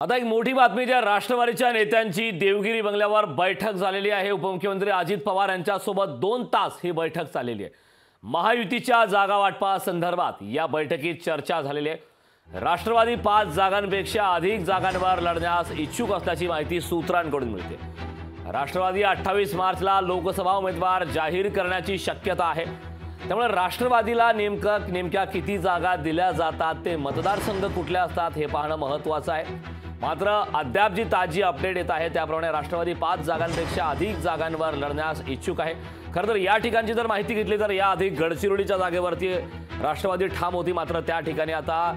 आता एक मोठी बातमी ज्या राष्ट्रवादीच्या नेत्यांची देवगिरी बंगल्यावर बैठक झालेली आहे। उपमुख्यमंत्री अजित पवार यांच्यासोबत 2 तास ही बैठक चाललेली आहे। महायुतीच्या जागा वाटपा संदर्भात या बैठकीत चर्चा झालेली आहे। राष्ट्रवादी 5 जागांपेक्षा अधिक जागांवर लढण्यास इच्छुक असल्याची माहिती सूत्रांकडून मिळते। राष्ट्रवादी 28 मार्चला लोकसभा उमेदवार जाहीर करण्याची शक्यता आहे। त्यामुळे राष्ट्रवादीला नेमक्या किती जागा दिल्या जातात ते मतदारसंघ कुठले असतात हे पाहणं महत्त्वाचं आहे। मात्र अद्याप जी ताजी अपडेट येत आहे त्याप्रमाणे राष्ट्रवादी 5 जागांपेक्षा अधिक जागांवर लढण्यास इच्छुक आहे। खरं तर या ठिकाणची जर माहिती घेतली तर या आधी गडचिरोलीच्या जागेवरती राष्ट्रवादी ठाम होती, मात्र त्या ठिकाणी आता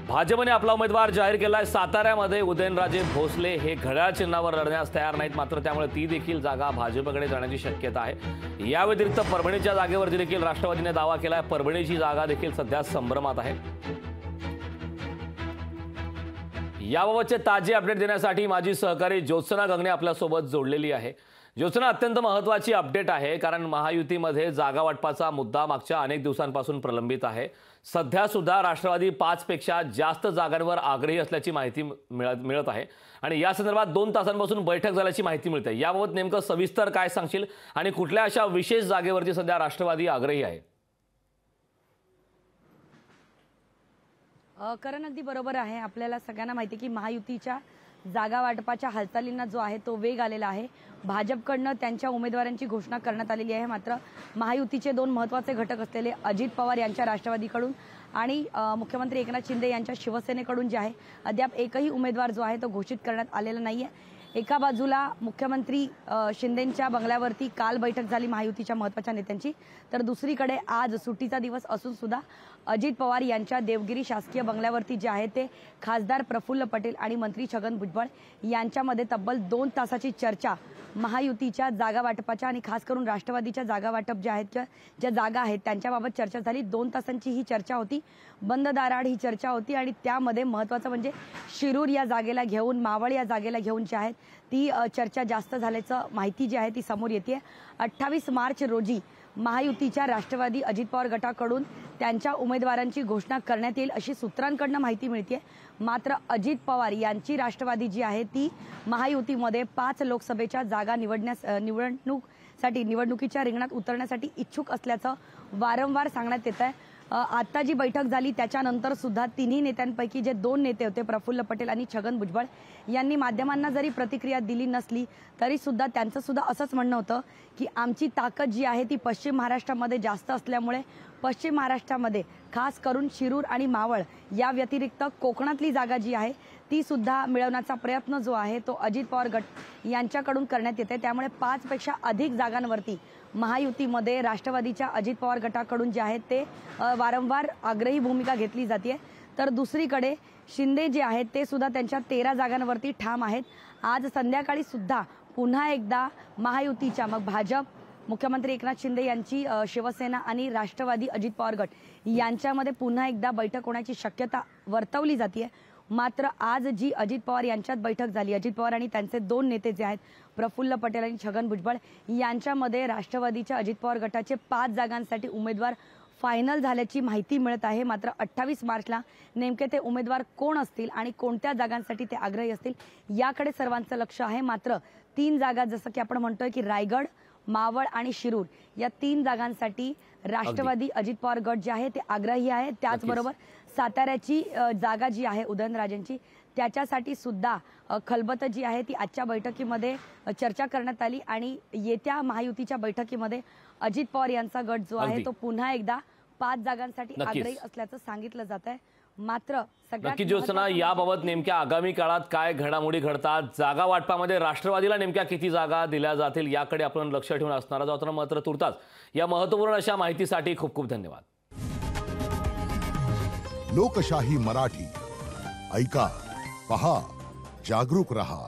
भाजपने आपला उमेदवार जाहीर केलाय। साताऱ्यामध्ये उदयनराजे भोसले हे घड्याळ चिन्हावर लढण्यास तयार नाहीत, मात्र त्यामुळे ती देखील जागा भाजपकडे जाण्याची शक्यता आहे। या व्यतिरिक्त परभणीच्या जागेवरती देखील राष्ट्रवादीने दावा केलाय। परभणीची जागा देखील सध्या संभ्रमात आहे। याबाबतचे ताजे अपडेट देण्यासाठी माझी सहकारी ज्योत्सना गंगणे आपल्यासोबत जोडलेली आहे। ज्योत्सना, अत्यंत महत्त्वाची अपडेट आहे, कारण महायुतीमध्ये जागा वाटपाचा मुद्दा मागच्या अनेक दिवसांपासून प्रलंबित आहे। सध्या सुद्धा राष्ट्रवादी 5 पेक्षा जास्त जागांवर आग्रही असल्याची माहिती मिळत आहे आणि या संदर्भात 2 तासांपासून बैठक झाल्याची माहिती मिळते। याबाबत नेमकं सविस्तर काय सांगशील आणि कुठल्या अशा विशेष जागेवरती सध्या राष्ट्रवादी आग्रही आहे? करण अगदी बरोबर आहे। आपल्याला सगळ्यांना माहिती की महायुतीच्या जागा वाटपाच्या हालचालींना जो आहे तो वेग आलेला आहे। भाजपकडनं त्यांच्या उमेदवारांची घोषणा करण्यात आलेली आहे, मात्र महायुतीचे 2 महत्त्वाचे घटक असलेले अजित पवार यांच्या राष्ट्रवादीकडून आणि मुख्यमंत्री एकनाथ शिंदे यांच्या शिवसेनेकडून जे आहे अद्याप एकही उमेदवार जो आहे तो घोषित करण्यात आलेला नाहीये। एका बाजूला मुख्यमंत्री शिंदेंच्या बंगल्यावरती काल बैठक झाली महायुतीच्या महत्त्वाच्या नेत्यांची, तर दुसरीकडे आज सुट्टीचा दिवस असून सुद्धा अजित पवार यांच्या देवगिरी शासकीय बंगल्यावरती जे आहे ते खासदार प्रफुल्ल पटेल आणि मंत्री छगन भुजबळ यांच्यामध्ये तब्बल 2 तासाची चर्चा महायुतीच्या जागा वाटपाच्या आणि खास करून राष्ट्रवादीच्या जागा वाटप ज्या आहेत ज्या जागा आहेत त्यांच्याबाबत चर्चा झाली। 2 तासांची ही चर्चा होती, बंद दाराआड ही चर्चा होती आणि त्यामध्ये महत्त्वाचं म्हणजे शिरूर या जागेला घेऊन, मावळ या जागेला घेऊन जे आहेत ती चर्चा जास्त झाल्याचं माहिती जी आहे ती समोर येते। 28 मार्च रोजी महायुतीच्या राष्ट्रवादी अजित पवार गटाकडून त्यांच्या उमेदवारांची घोषणा करण्यात येईल अशी सूत्रांकडून माहिती मिळते। मात्र अजित पवार यांची राष्ट्रवादी जी आहे ती महायुतीमध्ये 5 लोकसभेच्या जागा निवडणुकीच्या रिंगणात उतरण्यासाठी इच्छुक असल्याचं वारंवार सांगण्यात येत आहे। आता जी बैठक झाली त्याच्यानंतर सुद्धा तिन्ही नेत्यांपैकी जे 2 नेते होते प्रफुल्ल पटेल आणि छगन भुजबळ यांनी माध्यमांना जरी प्रतिक्रिया दिली नसली तरी सुद्धा त्यांचं सुद्धा असंच म्हणणं होतं की आमची ताकद जी आहे ती पश्चिम महाराष्ट्रामध्ये जास्त असल्यामुळे पश्चिम महाराष्ट्रामध्ये खास करून शिरूर आणि मावळ या व्यतिरिक्त कोकणातली जागा जी आहे ती सुद्धा मिळवण्याचा प्रयत्न जो आहे तो अजित पवार गट यांच्याकडून करण्यात येते। त्यामुळे 5 पेक्षा अधिक जागांवरती महायुतीमध्ये राष्ट्रवादीच्या अजित पवार गटाकडून जे आहेत ते वारंवार आग्रही भूमिका घेतली जाते। तर दुसरीकडे शिंदे जे आहेत ते सुद्धा त्यांच्या 13 जागांवरती ठाम आहेत। आज संध्याकाळी सुद्धा पुन्हा एकदा महायुतीच्या मग भाजप, मुख्यमंत्री एकनाथ शिंदे यांची शिवसेना आणि राष्ट्रवादी अजित पवार गट यांच्यामध्ये पुन्हा एकदा बैठक होण्याची शक्यता वर्तवली जाते। मात्र आज जी अजित पवार यांच्यात बैठक झाली, अजित पवार आणि त्यांचे 2 नेते जे आहेत प्रफुल्ल पटेल आणि छगन भुजबळ यांच्यामध्ये राष्ट्रवादीच्या अजित पवार गटाचे 5 जागांसाठी उमेदवार फायनल झाल्याची माहिती मिळत आहे। मात्र 28 मार्चला नेमके ते उमेदवार कोण असतील आणि कोणत्या जागांसाठी ते आग्रही असतील याकडे सर्वांचं लक्ष आहे। मात्र 3 जागा जसं की आपण म्हणतोय की रायगड, मावळ आणि शिरूर या 3 जागांसाठी राष्ट्रवादी अजित पवार गट जे आहे ते आग्रही आहे। त्याचबरोबर साताऱ्याची जागा जी आहे उदयनराजेंची त्याच्यासाठी सुद्धा खलबत जी आहे ती आजच्या बैठकीमध्ये चर्चा करण्यात आली आणि येत्या महायुतीच्या बैठकीमध्ये अजित पवार यांचा गट जो आहे तो पुन्हा एकदा 5 जागांसाठी आग्रही असल्याचं सांगितलं जात आहे। मात्र नक्की ज्योत्सना, याबाबत नेमक्या आगामी काळात काय घडामोडी घडतात, जागा वाटपामध्ये राष्ट्रवादीला नेमक्या किती जागा दिल्या जातील याकडे आपण लक्ष ठेवून असणार आहोत। मात्र तुर्तास या महत्त्वपूर्ण अशा माहितीसाठी खूप खूप धन्यवाद। लोकशाही मराठी ऐका, पहा, जागरूक रहा।